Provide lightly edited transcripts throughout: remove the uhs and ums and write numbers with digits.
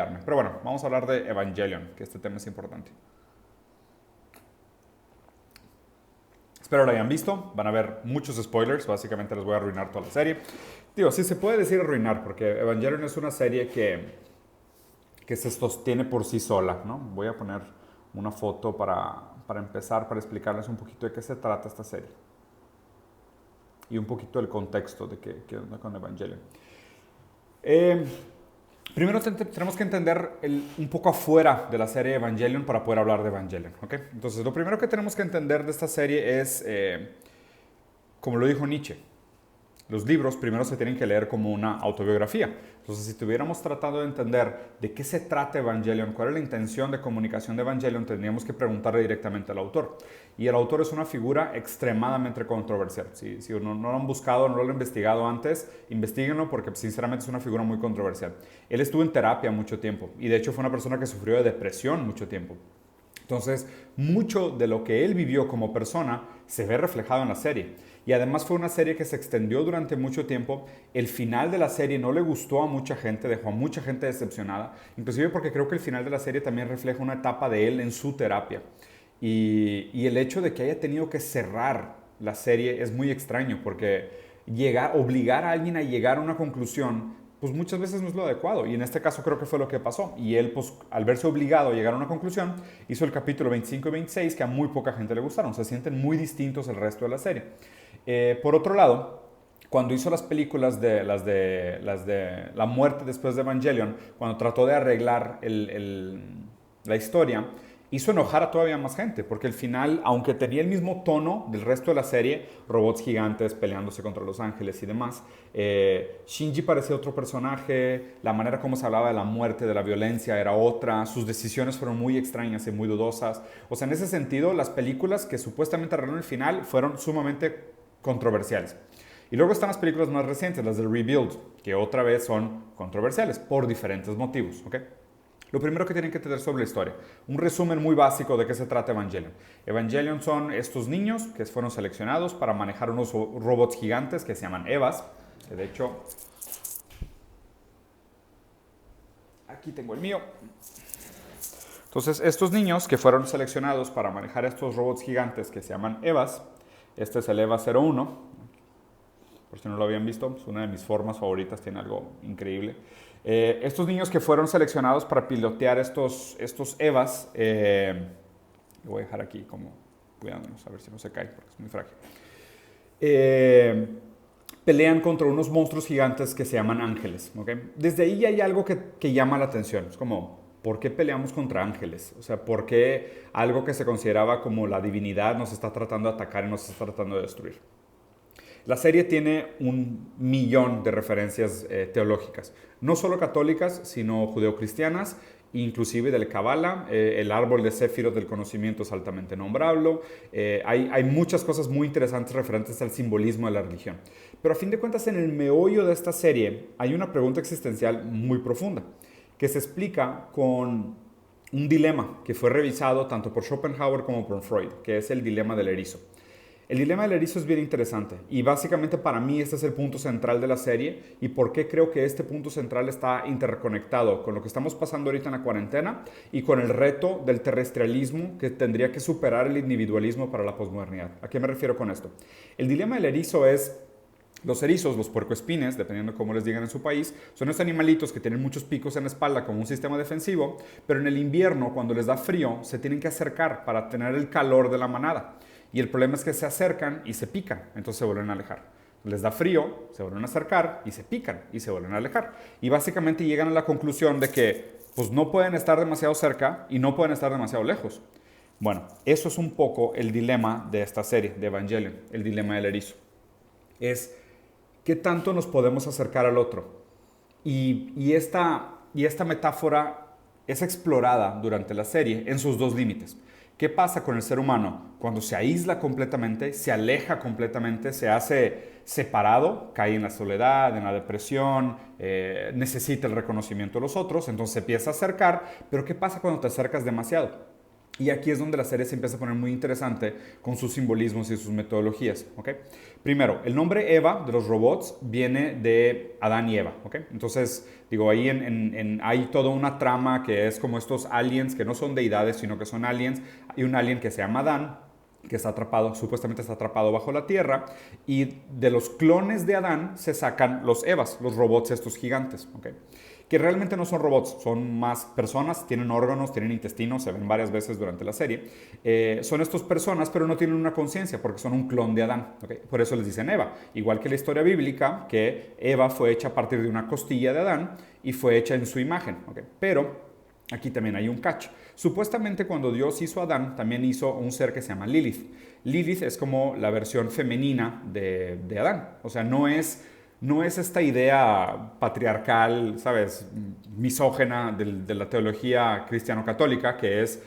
apoyarme. Pero bueno, vamos a hablar de Evangelion, que este tema es importante. Espero lo hayan visto, van a ver muchos spoilers, básicamente les voy a arruinar toda la serie. Digo, sí se puede decir arruinar, porque Evangelion es una serie que se sostiene por sí sola, ¿no? Voy a poner una foto para empezar, para explicarles un poquito de qué se trata esta serie. Y un poquito del contexto de qué onda con Evangelion. Primero tenemos que entender un poco afuera de la serie Evangelion para poder hablar de Evangelion, ¿ok? Entonces, lo primero que tenemos que entender de esta serie es, como lo dijo Nietzsche, los libros primero se tienen que leer como una autobiografía. Entonces, si tuviéramos tratado de entender de qué se trata Evangelion, cuál es la intención de comunicación de Evangelion, tendríamos que preguntarle directamente al autor. Y el autor es una figura extremadamente controversial. Si no lo han buscado, no lo han investigado antes, investíguenlo porque sinceramente es una figura muy controversial. Él estuvo en terapia mucho tiempo y de hecho fue una persona que sufrió de depresión mucho tiempo. Entonces, mucho de lo que él vivió como persona se ve reflejado en la serie. Y además fue una serie que se extendió durante mucho tiempo. El final de la serie no le gustó a mucha gente, dejó a mucha gente decepcionada. Inclusive porque creo que el final de la serie también refleja una etapa de él en su terapia. Y el hecho de que haya tenido que cerrar la serie es muy extraño porque obligar a alguien a llegar a una conclusión pues muchas veces no es lo adecuado. Y en este caso creo que fue lo que pasó. Y él, pues, al verse obligado a llegar a una conclusión, hizo el capítulo 25 y 26 que a muy poca gente le gustaron. Se sienten muy distintos el resto de la serie. Por otro lado, cuando hizo las películas de La muerte después de Evangelion, cuando trató de arreglar la historia, hizo enojar a todavía más gente, porque el final, aunque tenía el mismo tono del resto de la serie, robots gigantes peleándose contra los ángeles y demás, Shinji parecía otro personaje, la manera como se hablaba de la muerte, de la violencia era otra, sus decisiones fueron muy extrañas y muy dudosas. O sea, en ese sentido, las películas que supuestamente arreglaron el final fueron sumamente controversiales. Y luego están las películas más recientes, las de Rebuild, que otra vez son controversiales por diferentes motivos, ¿ok? Lo primero que tienen que tener sobre la historia, un resumen muy básico de qué se trata Evangelion. Evangelion son estos niños que fueron seleccionados para manejar unos robots gigantes que se llaman Evas, que de hecho, aquí tengo el mío. Entonces, estos niños que fueron seleccionados para manejar estos robots gigantes que se llaman Evas, este es el Eva 01, por si no lo habían visto, es una de mis formas favoritas, tiene algo increíble. Estos niños que fueron seleccionados para pilotear estos Evas, lo voy a dejar aquí como cuidándonos, a ver si no se cae, porque es muy frágil. Pelean contra unos monstruos gigantes que se llaman ángeles, ¿okay? Desde ahí hay algo que llama la atención, es como, ¿por qué peleamos contra ángeles? O sea, ¿por qué algo que se consideraba como la divinidad nos está tratando de atacar y nos está tratando de destruir? La serie tiene 1.000.000 de referencias teológicas, no solo católicas, sino judeocristianas, inclusive del Kabbalah, el árbol de Sefirot del conocimiento es altamente nombrable, hay muchas cosas muy interesantes referentes al simbolismo de la religión. Pero a fin de cuentas, en el meollo de esta serie hay una pregunta existencial muy profunda, que se explica con un dilema que fue revisado tanto por Schopenhauer como por Freud, que es el dilema del erizo. El dilema del erizo es bien interesante y básicamente para mí este es el punto central de la serie y por qué creo que este punto central está interconectado con lo que estamos pasando ahorita en la cuarentena y con el reto del terrestrialismo que tendría que superar el individualismo para la posmodernidad. ¿A qué me refiero con esto? El dilema del erizo es... Los erizos, los puercoespines, dependiendo de cómo les digan en su país, son estos animalitos que tienen muchos picos en la espalda como un sistema defensivo, pero en el invierno, cuando les da frío, se tienen que acercar para tener el calor de la manada. Y el problema es que se acercan y se pican, entonces se vuelven a alejar. Les da frío, se vuelven a acercar y se pican y se vuelven a alejar. Y básicamente llegan a la conclusión de que pues, no pueden estar demasiado cerca y no pueden estar demasiado lejos. Bueno, eso es un poco el dilema de esta serie, de Evangelion, el dilema del erizo. Es ¿qué tanto nos podemos acercar al otro? Y esta metáfora es explorada durante la serie en sus dos límites. ¿Qué pasa con el ser humano cuando se aísla completamente, se aleja completamente, se hace separado, cae en la soledad, en la depresión, necesita el reconocimiento de los otros, entonces se empieza a acercar, pero ¿qué pasa cuando te acercas demasiado? Y aquí es donde la serie se empieza a poner muy interesante con sus simbolismos y sus metodologías, ¿ok? Primero, el nombre Eva de los robots viene de Adán y Eva, ¿ok? Entonces, digo, ahí hay toda una trama que es como estos aliens que no son deidades, sino que son aliens. Hay un alien que se llama Adán, que está atrapado, supuestamente está atrapado bajo la tierra, y de los clones de Adán se sacan los Evas, los robots estos gigantes, ¿ok? Que realmente no son robots, son más personas, tienen órganos, tienen intestinos, se ven varias veces durante la serie. Son estas personas, pero no tienen una conciencia porque son un clon de Adán. ¿Okay? Por eso les dicen Eva. Igual que la historia bíblica, que Eva fue hecha a partir de una costilla de Adán y fue hecha en su imagen. ¿Okay? Pero aquí también hay un catch. Supuestamente cuando Dios hizo a Adán, también hizo un ser que se llama Lilith. Lilith es como la versión femenina de Adán. O sea, no es esta idea patriarcal, ¿sabes? Misógena de la teología cristiano-católica, que es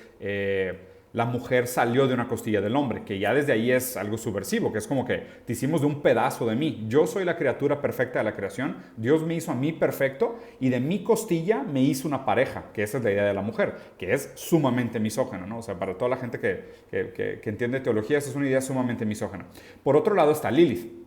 la mujer salió de una costilla del hombre, que ya desde ahí es algo subversivo, que es como que te hicimos de un pedazo de mí. Yo soy la criatura perfecta de la creación, Dios me hizo a mí perfecto y de mi costilla me hizo una pareja, que esa es la idea de la mujer, que es sumamente misógena, ¿no? O sea, para toda la gente que entiende teología, esa es una idea sumamente misógena. Por otro lado está Lilith.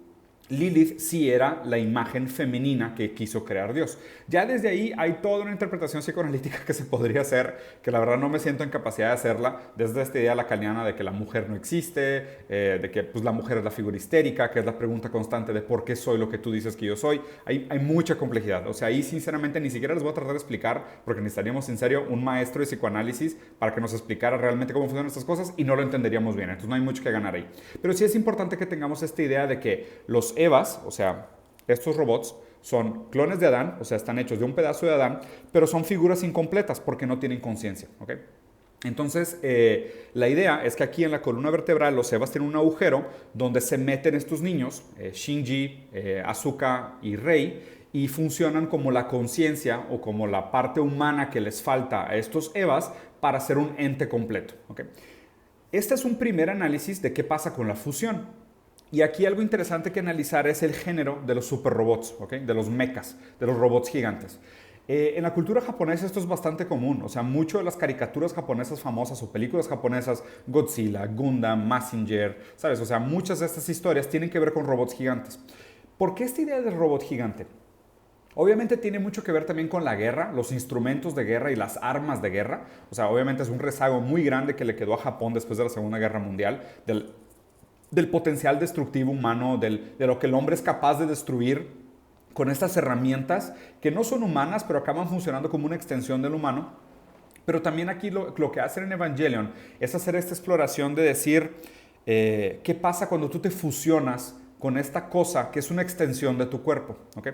Lilith sí era la imagen femenina que quiso crear Dios. Ya desde ahí hay toda una interpretación psicoanalítica que se podría hacer, que la verdad no me siento en capacidad de hacerla, desde esta idea lacaniana de que la mujer no existe, de que pues, la mujer es la figura histérica, que es la pregunta constante de por qué soy lo que tú dices que yo soy. Hay mucha complejidad. O sea, ahí sinceramente ni siquiera les voy a tratar de explicar, porque necesitaríamos en serio un maestro de psicoanálisis para que nos explicara realmente cómo funcionan estas cosas y no lo entenderíamos bien. Entonces no hay mucho que ganar ahí. Pero sí es importante que tengamos esta idea de que los Evas, o sea, estos robots, son clones de Adán, o sea, están hechos de un pedazo de Adán, pero son figuras incompletas porque no tienen conciencia, ¿ok? Entonces, la idea es que aquí en la columna vertebral los Evas tienen un agujero donde se meten estos niños, Shinji, Asuka y Rei, y funcionan como la conciencia o como la parte humana que les falta a estos Evas para ser un ente completo, ¿ok? Este es un primer análisis de qué pasa con la fusión. Y aquí algo interesante que analizar es el género de los superrobots, ¿okay? De los mechas, de los robots gigantes. En la cultura japonesa esto es bastante común, o sea, mucho de las caricaturas japonesas famosas o películas japonesas, Godzilla, Gundam, Mazinger, ¿sabes? O sea, muchas de estas historias tienen que ver con robots gigantes. ¿Por qué esta idea del robot gigante? Obviamente tiene mucho que ver también con la guerra, los instrumentos de guerra y las armas de guerra. O sea, obviamente es un rezago muy grande que le quedó a Japón después de la Segunda Guerra Mundial, del potencial destructivo humano, de lo que el hombre es capaz de destruir con estas herramientas que no son humanas, pero acaban funcionando como una extensión del humano. Pero también aquí lo que hacen en Evangelion es hacer esta exploración de decir qué pasa cuando tú te fusionas con esta cosa que es una extensión de tu cuerpo, ¿ok?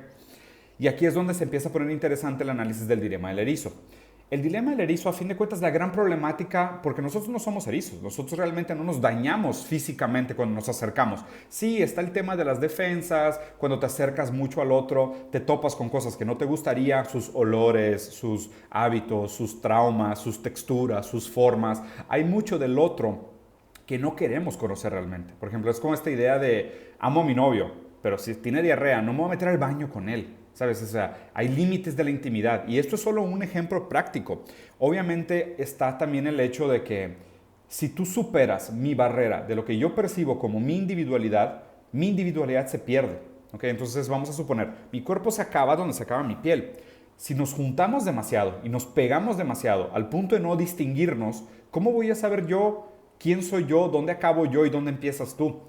Y aquí es donde se empieza a poner interesante el análisis del dilema del erizo. El dilema del erizo, a fin de cuentas, es la gran problemática, porque nosotros no somos erizos, nosotros realmente no nos dañamos físicamente cuando nos acercamos. Sí, está el tema de las defensas, cuando te acercas mucho al otro, te topas con cosas que no te gustaría, sus olores, sus hábitos, sus traumas, sus texturas, sus formas. Hay mucho del otro que no queremos conocer realmente. Por ejemplo, es como esta idea de amo a mi novio, pero si tiene diarrea, no me voy a meter al baño con él. ¿Sabes? O sea, hay límites de la intimidad. Y esto es solo un ejemplo práctico. Obviamente está también el hecho de que si tú superas mi barrera de lo que yo percibo como mi individualidad se pierde. ¿Okay? Entonces vamos a suponer, mi cuerpo se acaba donde se acaba mi piel. Si nos juntamos demasiado y nos pegamos demasiado al punto de no distinguirnos, ¿cómo voy a saber yo quién soy yo, dónde acabo yo y dónde empiezas tú?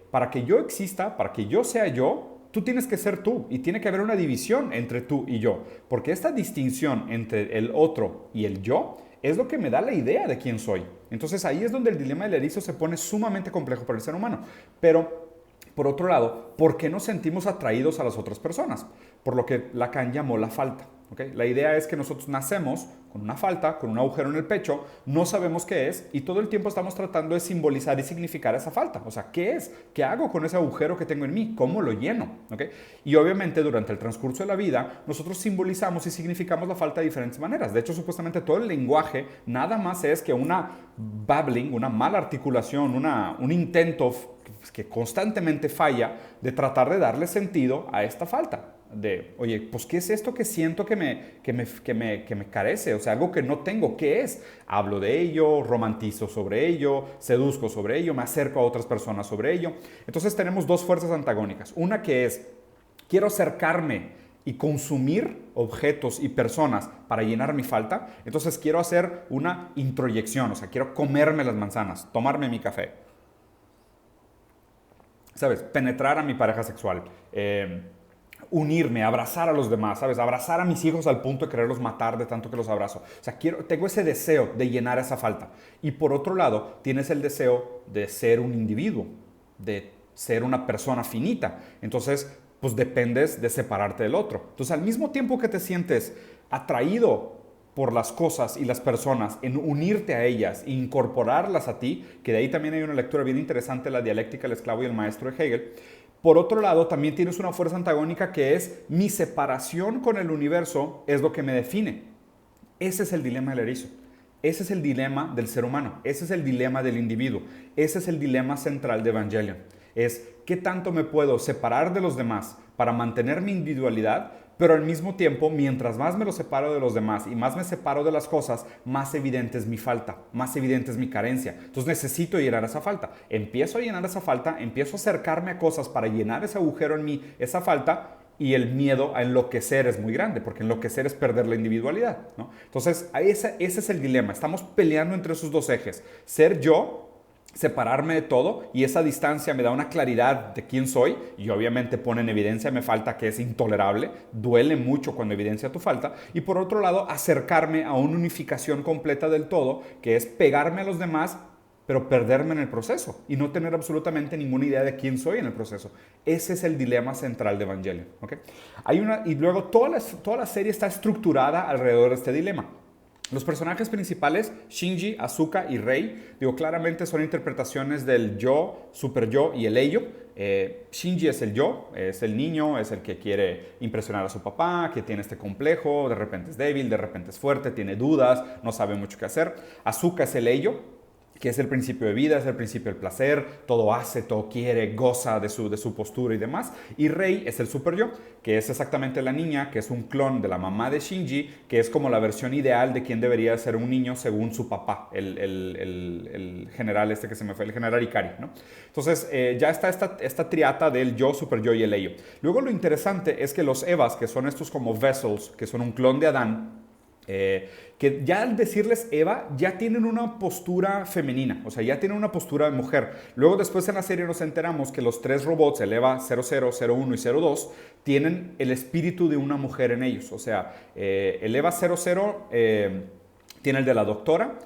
Para que yo exista, para que yo sea yo, tú tienes que ser tú y tiene que haber una división entre tú y yo, porque esta distinción entre el otro y el yo es lo que me da la idea de quién soy. Entonces ahí es donde el dilema del erizo se pone sumamente complejo para el ser humano. Pero, por otro lado, ¿por qué nos sentimos atraídos a las otras personas? Por lo que Lacan llamó la falta. ¿Okay? La idea es que nosotros nacemos con una falta, con un agujero en el pecho, no sabemos qué es y todo el tiempo estamos tratando de simbolizar y significar esa falta. O sea, ¿qué es? ¿Qué hago con ese agujero que tengo en mí? ¿Cómo lo lleno? ¿Okay? Y obviamente durante el transcurso de la vida nosotros simbolizamos y significamos la falta de diferentes maneras. De hecho, supuestamente todo el lenguaje nada más es que una babbling, una mala articulación, un intento que constantemente falla de tratar de darle sentido a esta falta. de, oye, pues ¿qué es esto que siento que me carece? O sea, algo que no tengo, ¿qué es? Hablo de ello, romantizo sobre ello, seduzco sobre ello, me acerco a otras personas sobre ello. Entonces tenemos dos fuerzas antagónicas. Una que es, quiero acercarme y consumir objetos y personas para llenar mi falta. Entonces quiero hacer una introyección, o sea, quiero comerme las manzanas, tomarme mi café. ¿Sabes? Penetrar a mi pareja sexual. Unirme, abrazar a los demás, ¿sabes? Abrazar a mis hijos al punto de quererlos matar de tanto que los abrazo. O sea, tengo ese deseo de llenar esa falta. Y por otro lado, tienes el deseo de ser un individuo, de ser una persona finita. Entonces, pues dependes de separarte del otro. Entonces, al mismo tiempo que te sientes atraído por las cosas y las personas, en unirte a ellas e incorporarlas a ti, que de ahí también hay una lectura bien interesante, la dialéctica, el esclavo y el maestro de Hegel. Por otro lado, también tienes una fuerza antagónica que es mi separación con el universo es lo que me define. Ese es el dilema del erizo. Ese es el dilema del ser humano. Ese es el dilema del individuo. Ese es el dilema central de Evangelion. Es qué tanto me puedo separar de los demás para mantener mi individualidad, pero al mismo tiempo, mientras más me lo separo de los demás y más me separo de las cosas, más evidente es mi falta, más evidente es mi carencia. Entonces necesito llenar esa falta. Empiezo a llenar esa falta, empiezo a acercarme a cosas para llenar ese agujero en mí, esa falta, y el miedo a enloquecer es muy grande, porque enloquecer es perder la individualidad, ¿no? Entonces, ese es el dilema. Estamos peleando entre esos dos ejes. Ser yo, separarme de todo, y esa distancia me da una claridad de quién soy, y obviamente pone en evidencia mi falta, que es intolerable, duele mucho cuando evidencia tu falta, y por otro lado acercarme a una unificación completa del todo, que es pegarme a los demás, pero perderme en el proceso y no tener absolutamente ninguna idea de quién soy en el proceso. Ese es el dilema central de Evangelion, ¿okay? Y luego toda la serie está estructurada alrededor de este dilema. Los personajes principales, Shinji, Asuka y Rei, digo, claramente son interpretaciones del yo, super yo y el ello. Shinji es el yo, es el niño, es el que quiere impresionar a su papá, que tiene este complejo, de repente es débil, de repente es fuerte, tiene dudas, no sabe mucho qué hacer. Asuka es el ello, que es el principio de vida, es el principio del placer, todo hace, todo quiere, goza de su postura y demás. Y Rei es el super yo, que es exactamente la niña, que es un clon de la mamá de Shinji, que es como la versión ideal de quién debería ser un niño según su papá, el general que se me fue, el general Ikari, ¿no? Entonces ya está esta triata del yo, super yo y el ello. Luego lo interesante es que los Evas, que son estos como vessels, que son un clon de Adán, que ya al decirles Eva, ya tienen una postura femenina, o sea, ya tienen una postura de mujer. Luego después en la serie nos enteramos que los tres robots, el Eva 00, 01 y 02, tienen el espíritu de una mujer en ellos. O sea, el Eva 00 tiene el de la doctora,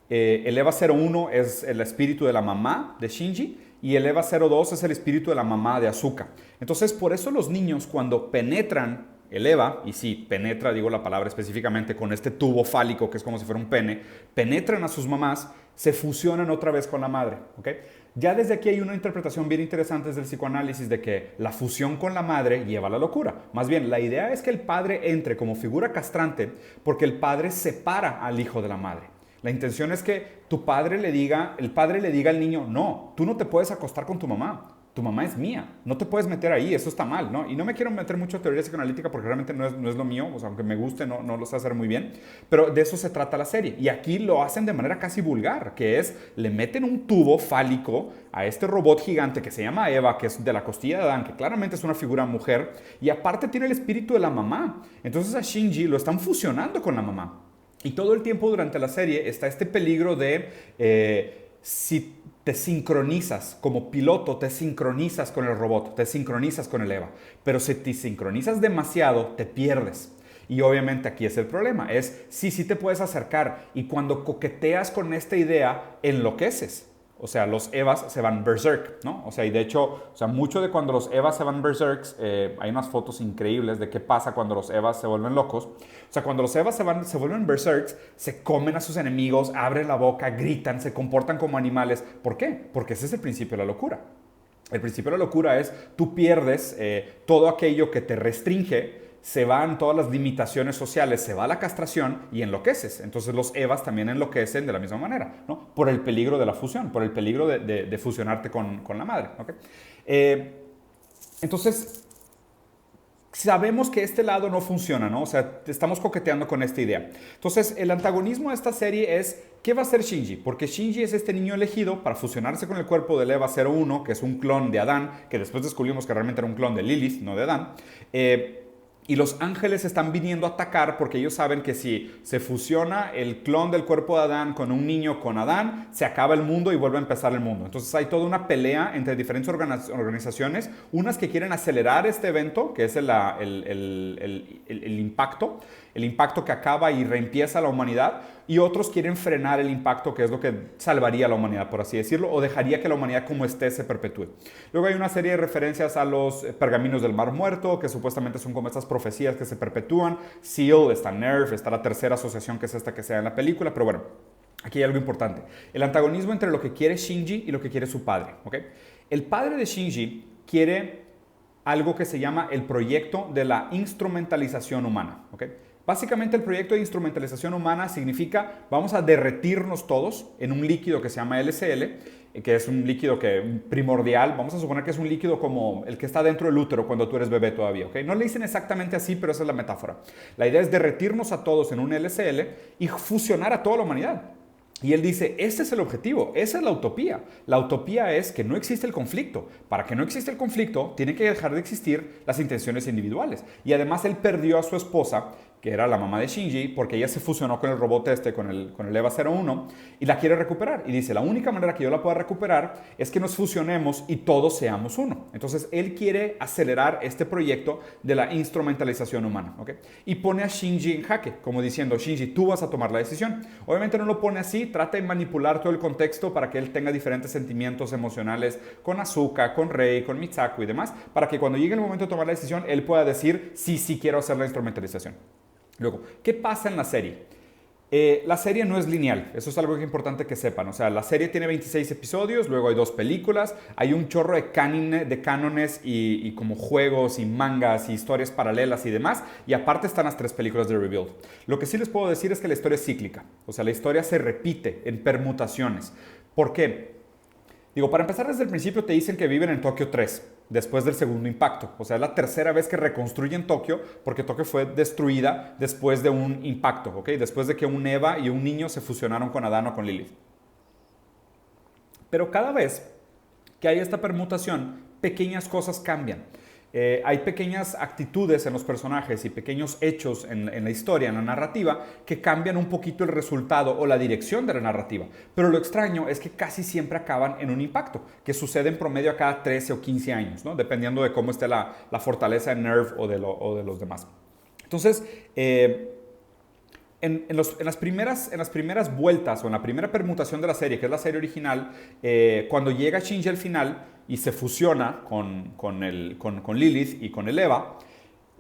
el Eva 01 es el espíritu de la mamá de Shinji, y el Eva 02 es el espíritu de la mamá de Asuka. Entonces, por eso los niños cuando penetran el Eva, y sí, penetra, digo la palabra específicamente, con este tubo fálico que es como si fuera un pene, penetran a sus mamás, se fusionan otra vez con la madre, ¿ok? Ya desde aquí hay una interpretación bien interesante desde el psicoanálisis de que la fusión con la madre lleva a la locura. Más bien, la idea es que el padre entre como figura castrante porque el padre separa al hijo de la madre. La intención es que el padre le diga al niño, no, tú no te puedes acostar con tu mamá es mía, no te puedes meter ahí, eso está mal, ¿no? Y no me quiero meter mucho en teoría psicoanalítica porque realmente no es lo mío, o sea, aunque me guste, no lo sé hacer muy bien, pero de eso se trata la serie. Y aquí lo hacen de manera casi vulgar, que es, le meten un tubo fálico a este robot gigante que se llama Eva, que es de la costilla de Adán, que claramente es una figura mujer, y aparte tiene el espíritu de la mamá. Entonces a Shinji lo están fusionando con la mamá. Y todo el tiempo durante la serie está este peligro de si te sincronizas como piloto, te sincronizas con el robot, te sincronizas con el Eva. Pero si te sincronizas demasiado, te pierdes. Y obviamente aquí es el problema, es sí te puedes acercar y cuando coqueteas con esta idea, enloqueces. O sea, los Evas se van berserk, ¿no? O sea, y de hecho, o sea, mucho de cuando los Evas se van berserk, hay unas fotos increíbles de qué pasa cuando los Evas se vuelven locos. O sea, cuando los Evas se vuelven berserk, se comen a sus enemigos, abren la boca, gritan, se comportan como animales. ¿Por qué? Porque ese es el principio de la locura. El principio de la locura es, tú pierdes todo aquello que te restringe, se van todas las limitaciones sociales, se va la castración y enloqueces. Entonces los Evas también enloquecen de la misma manera, ¿no? Por el peligro de la fusión, por el peligro de fusionarte con la madre, ¿okay? Entonces, sabemos que este lado no funciona, ¿no? O sea, estamos coqueteando con esta idea. Entonces, el antagonismo de esta serie es, ¿qué va a hacer Shinji? Porque Shinji es este niño elegido para fusionarse con el cuerpo del EVA 01, que es un clon de Adán, que después descubrimos que realmente era un clon de Lilith, no de Adán. Y los ángeles están viniendo a atacar porque ellos saben que si se fusiona el clon del cuerpo de Adán con un niño con Adán, se acaba el mundo y vuelve a empezar el mundo. Entonces hay toda una pelea entre diferentes organizaciones, unas que quieren acelerar este evento, que es el impacto que acaba y reempieza la humanidad, y otros quieren frenar el impacto, que es lo que salvaría a la humanidad, por así decirlo, o dejaría que la humanidad como esté se perpetúe. Luego hay una serie de referencias a los pergaminos del Mar Muerto, que supuestamente son como estas profecías que se perpetúan. SEAL, está NERV, está la tercera asociación, que es esta que se da en la película, pero bueno, aquí hay algo importante. El antagonismo entre lo que quiere Shinji y lo que quiere su padre, ¿ok? El padre de Shinji quiere algo que se llama el proyecto de la instrumentalización humana, ¿ok? Básicamente el proyecto de instrumentalización humana significa vamos a derretirnos todos en un líquido que se llama LCL, que es un líquido primordial, vamos a suponer que es un líquido como el que está dentro del útero cuando tú eres bebé todavía, ¿ok? No le dicen exactamente así, pero esa es la metáfora. La idea es derretirnos a todos en un LCL y fusionar a toda la humanidad. Y él dice, ese es el objetivo, esa es la utopía. La utopía es que no existe el conflicto. Para que no exista el conflicto, tienen que dejar de existir las intenciones individuales. Y además él perdió a su esposa, que era la mamá de Shinji, porque ella se fusionó con el robot con el EVA 01, y la quiere recuperar. Y dice, la única manera que yo la pueda recuperar es que nos fusionemos y todos seamos uno. Entonces, él quiere acelerar este proyecto de la instrumentalización humana, ¿ok? Y pone a Shinji en jaque, como diciendo, Shinji, tú vas a tomar la decisión. Obviamente no lo pone así, trata de manipular todo el contexto para que él tenga diferentes sentimientos emocionales con Asuka, con Rei, con Mitsaku y demás, para que cuando llegue el momento de tomar la decisión, él pueda decir, sí, sí quiero hacer la instrumentalización. Luego, ¿qué pasa en la serie? La serie no es lineal, eso es algo que es importante que sepan. O sea, la serie tiene 26 episodios, luego hay 2 películas, hay un chorro de cánones y como juegos y mangas y historias paralelas y demás, y aparte están las 3 películas de Rebuild. Lo que sí les puedo decir es que la historia es cíclica, o sea, la historia se repite en permutaciones. ¿Por qué? Digo, para empezar desde el principio te dicen que viven en Tokio 3, después del segundo impacto. O sea, es la tercera vez que reconstruyen Tokio porque Tokio fue destruida después de un impacto, ¿ok? Después de que un Eva y un niño se fusionaron con Adán o con Lilith. Pero cada vez que hay esta permutación, pequeñas cosas cambian. Hay pequeñas actitudes en los personajes y pequeños hechos en la historia, en la narrativa, que cambian un poquito el resultado o la dirección de la narrativa. Pero lo extraño es que casi siempre acaban en un impacto, que sucede en promedio a cada 13 o 15 años, ¿no? Dependiendo de cómo esté la fortaleza de NERV o de los demás. Entonces, en las primeras vueltas o en la primera permutación de la serie, que es la serie original, cuando llega Shinji al final y se fusiona con Lilith y con el Eva,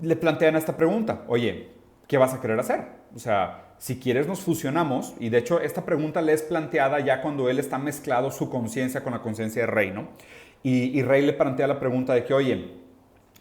le plantean esta pregunta, oye, ¿qué vas a querer hacer? O sea, si quieres nos fusionamos, y de hecho esta pregunta le es planteada ya cuando él está mezclado su conciencia con la conciencia de Rei, ¿no? Y Rei le plantea la pregunta de que, oye,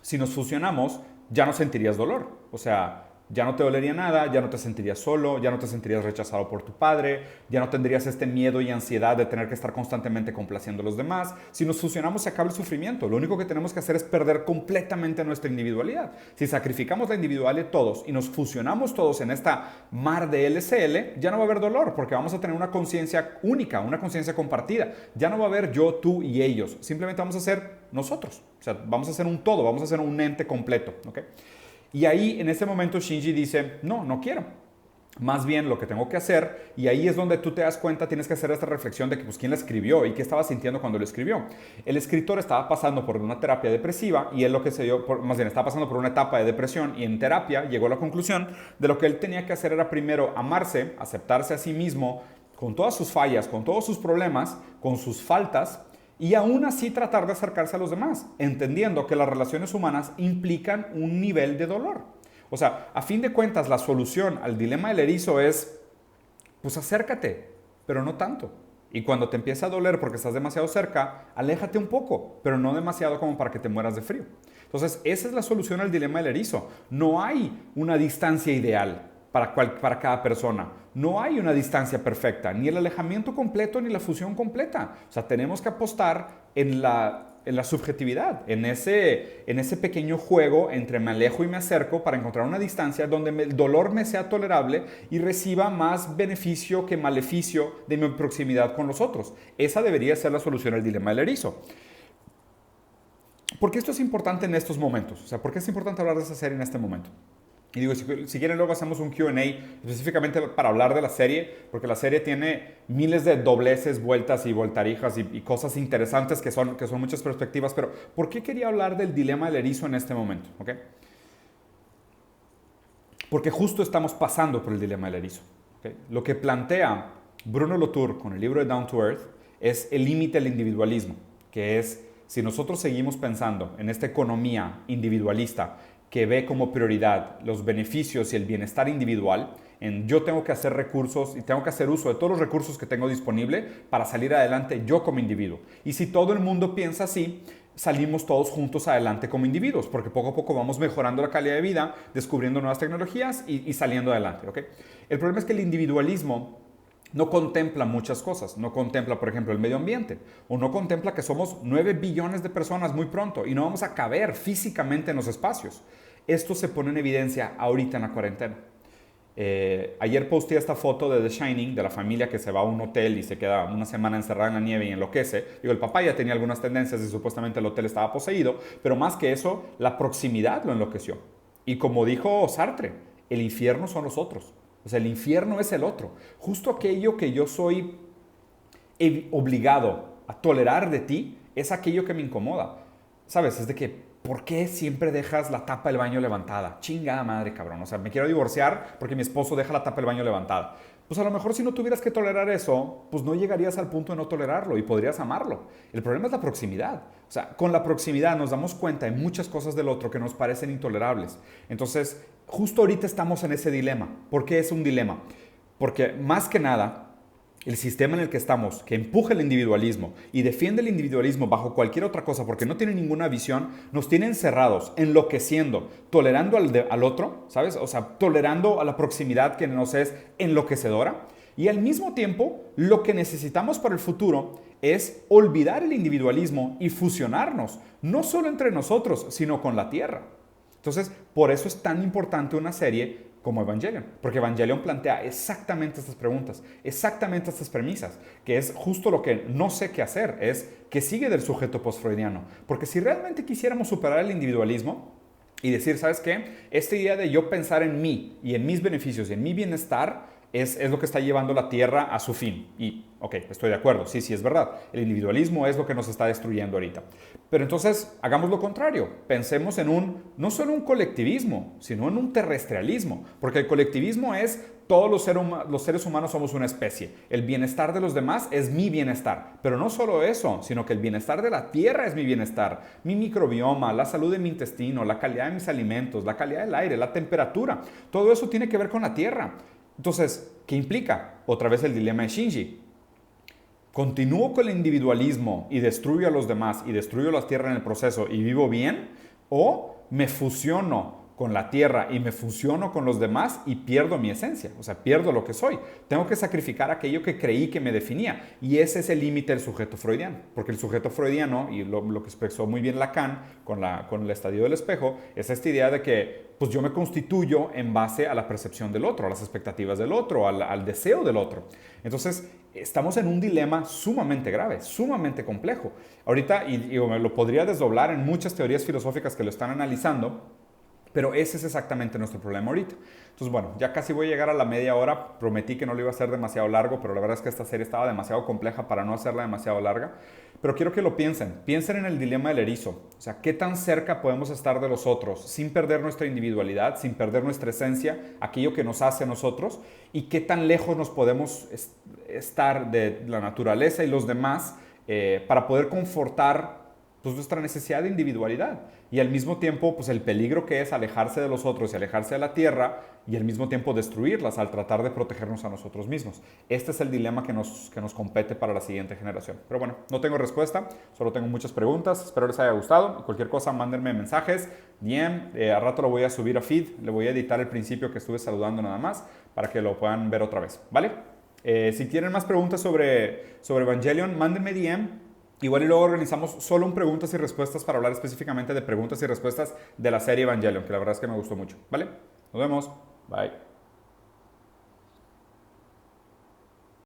si nos fusionamos, ya no sentirías dolor, o sea, ya no te dolería nada, ya no te sentirías solo, ya no te sentirías rechazado por tu padre, ya no tendrías este miedo y ansiedad de tener que estar constantemente complaciendo a los demás. Si nos fusionamos se acaba el sufrimiento. Lo único que tenemos que hacer es perder completamente nuestra individualidad. Si sacrificamos la individualidad todos y nos fusionamos todos en esta mar de LCL, ya no va a haber dolor porque vamos a tener una conciencia única, una conciencia compartida. Ya no va a haber yo, tú y ellos. Simplemente vamos a ser nosotros. O sea, vamos a ser un todo, vamos a ser un ente completo, ¿ok? Y ahí, en ese momento, Shinji dice, no quiero. Más bien lo que tengo que hacer, y ahí es donde tú te das cuenta, tienes que hacer esta reflexión de que, pues, quién la escribió y qué estaba sintiendo cuando lo escribió. El escritor estaba pasando por una terapia depresiva y él lo que se dio, más bien estaba pasando por una etapa de depresión y en terapia llegó a la conclusión de lo que él tenía que hacer era primero amarse, aceptarse a sí mismo con todas sus fallas, con todos sus problemas, con sus faltas, y aún así tratar de acercarse a los demás, entendiendo que las relaciones humanas implican un nivel de dolor. O sea, a fin de cuentas, la solución al dilema del erizo es, pues acércate, pero no tanto. Y cuando te empieza a doler porque estás demasiado cerca, aléjate un poco, pero no demasiado como para que te mueras de frío. Entonces, esa es la solución al dilema del erizo. No hay una distancia ideal para cada persona. No hay una distancia perfecta, ni el alejamiento completo ni la fusión completa. O sea, tenemos que apostar en la en la subjetividad, en ese pequeño juego entre me alejo y me acerco para encontrar una distancia donde el dolor me sea tolerable y reciba más beneficio que maleficio de mi proximidad con los otros. Esa debería ser la solución al dilema del erizo. ¿Por qué esto es importante en estos momentos? O sea, ¿por qué es importante hablar de esa serie en este momento? Y digo, si quieren luego hacemos un Q&A específicamente para hablar de la serie, porque la serie tiene miles de dobleces, vueltas y voltarijas y cosas interesantes que son muchas perspectivas, pero ¿por qué quería hablar del dilema del erizo en este momento? ¿Okay? Porque justo estamos pasando por el dilema del erizo. ¿Okay? Lo que plantea Bruno Latour con el libro de Down to Earth es el límite del individualismo, que es si nosotros seguimos pensando en esta economía individualista que ve como prioridad los beneficios y el bienestar individual, en yo tengo que hacer recursos y tengo que hacer uso de todos los recursos que tengo disponible para salir adelante yo como individuo. Y si todo el mundo piensa así, salimos todos juntos adelante como individuos, porque poco a poco vamos mejorando la calidad de vida, descubriendo nuevas tecnologías y saliendo adelante. ¿Okay? El problema es que el individualismo no contempla muchas cosas. No contempla, por ejemplo, el medio ambiente. O no contempla que somos 9 billones de personas muy pronto y no vamos a caber físicamente en los espacios. Esto se pone en evidencia ahorita en la cuarentena. Ayer posteé esta foto de The Shining, de la familia que se va a un hotel y se queda una semana encerrada en la nieve y enloquece. Digo, el papá ya tenía algunas tendencias y supuestamente el hotel estaba poseído, pero más que eso, la proximidad lo enloqueció. Y como dijo Sartre, el infierno son los otros. O sea, el infierno es el otro. Justo aquello que yo soy obligado a tolerar de ti es aquello que me incomoda. ¿Sabes? Es de que, ¿por qué siempre dejas la tapa del baño levantada? Chingada madre, cabrón. O sea, me quiero divorciar porque mi esposo deja la tapa del baño levantada. Pues a lo mejor si no tuvieras que tolerar eso, pues no llegarías al punto de no tolerarlo y podrías amarlo. El problema es la proximidad. O sea, con la proximidad nos damos cuenta de muchas cosas del otro que nos parecen intolerables. Entonces, justo ahorita estamos en ese dilema. ¿Por qué es un dilema? Porque más que nada, el sistema en el que estamos, que empuja el individualismo y defiende el individualismo bajo cualquier otra cosa porque no tiene ninguna visión, nos tiene encerrados, enloqueciendo, tolerando al otro, ¿sabes? O sea, tolerando a la proximidad que nos es enloquecedora. Y al mismo tiempo, lo que necesitamos para el futuro es olvidar el individualismo y fusionarnos, no solo entre nosotros, sino con la Tierra. Entonces, por eso es tan importante una serie como Evangelion, porque Evangelion plantea exactamente estas preguntas, exactamente estas premisas, que es justo lo que no sé qué hacer, es que sigue del sujeto postfreudiano, porque si realmente quisiéramos superar el individualismo y decir, ¿sabes qué? Esta idea de yo pensar en mí y en mis beneficios y en mi bienestar es lo que está llevando la Tierra a su fin. Y, ok, estoy de acuerdo, sí, es verdad. El individualismo es lo que nos está destruyendo ahorita. Pero entonces, hagamos lo contrario. Pensemos en no solo un colectivismo, sino en un terrestrialismo. Porque el colectivismo es todos los seres humanos somos una especie. El bienestar de los demás es mi bienestar. Pero no solo eso, sino que el bienestar de la Tierra es mi bienestar. Mi microbioma, la salud de mi intestino, la calidad de mis alimentos, la calidad del aire, la temperatura. Todo eso tiene que ver con la Tierra. Entonces, ¿qué implica? Otra vez el dilema de Shinji. ¿Continúo con el individualismo y destruyo a los demás y destruyo la Tierra en el proceso y vivo bien? ¿O me fusiono con la Tierra y me fusiono con los demás y pierdo mi esencia? O sea, pierdo lo que soy. Tengo que sacrificar aquello que creí que me definía. Y ese es el límite del sujeto freudiano. Porque el sujeto freudiano, y lo que expresó muy bien Lacan con el estadio del espejo, es esta idea de que pues yo me constituyo en base a la percepción del otro, a las expectativas del otro, al deseo del otro. Entonces, estamos en un dilema sumamente grave, sumamente complejo. Ahorita, y lo podría desdoblar en muchas teorías filosóficas que lo están analizando, pero ese es exactamente nuestro problema ahorita. Entonces, bueno, ya casi voy a llegar a la media hora. Prometí que no lo iba a hacer demasiado largo, pero la verdad es que esta serie estaba demasiado compleja para no hacerla demasiado larga. Pero quiero que lo piensen. Piensen en el dilema del erizo. O sea, ¿qué tan cerca podemos estar de los otros sin perder nuestra individualidad, sin perder nuestra esencia, aquello que nos hace a nosotros? ¿Y qué tan lejos nos podemos estar de la naturaleza y los demás para poder confortar pues nuestra necesidad de individualidad y al mismo tiempo pues el peligro que es alejarse de los otros y alejarse de la Tierra y al mismo tiempo destruirlas al tratar de protegernos a nosotros mismos? Este es el dilema que nos compete para la siguiente generación. Pero bueno, no tengo respuesta, solo tengo muchas preguntas, espero les haya gustado. Cualquier cosa, mándenme mensajes, DM, a rato lo voy a subir a feed, le voy a editar el principio que estuve saludando nada más para que lo puedan ver otra vez, ¿vale? Si tienen más preguntas sobre Evangelion, mándenme DM. Igual y luego organizamos solo un preguntas y respuestas para hablar específicamente de preguntas y respuestas de la serie Evangelion, que la verdad es que me gustó mucho, ¿vale? Nos vemos. Bye.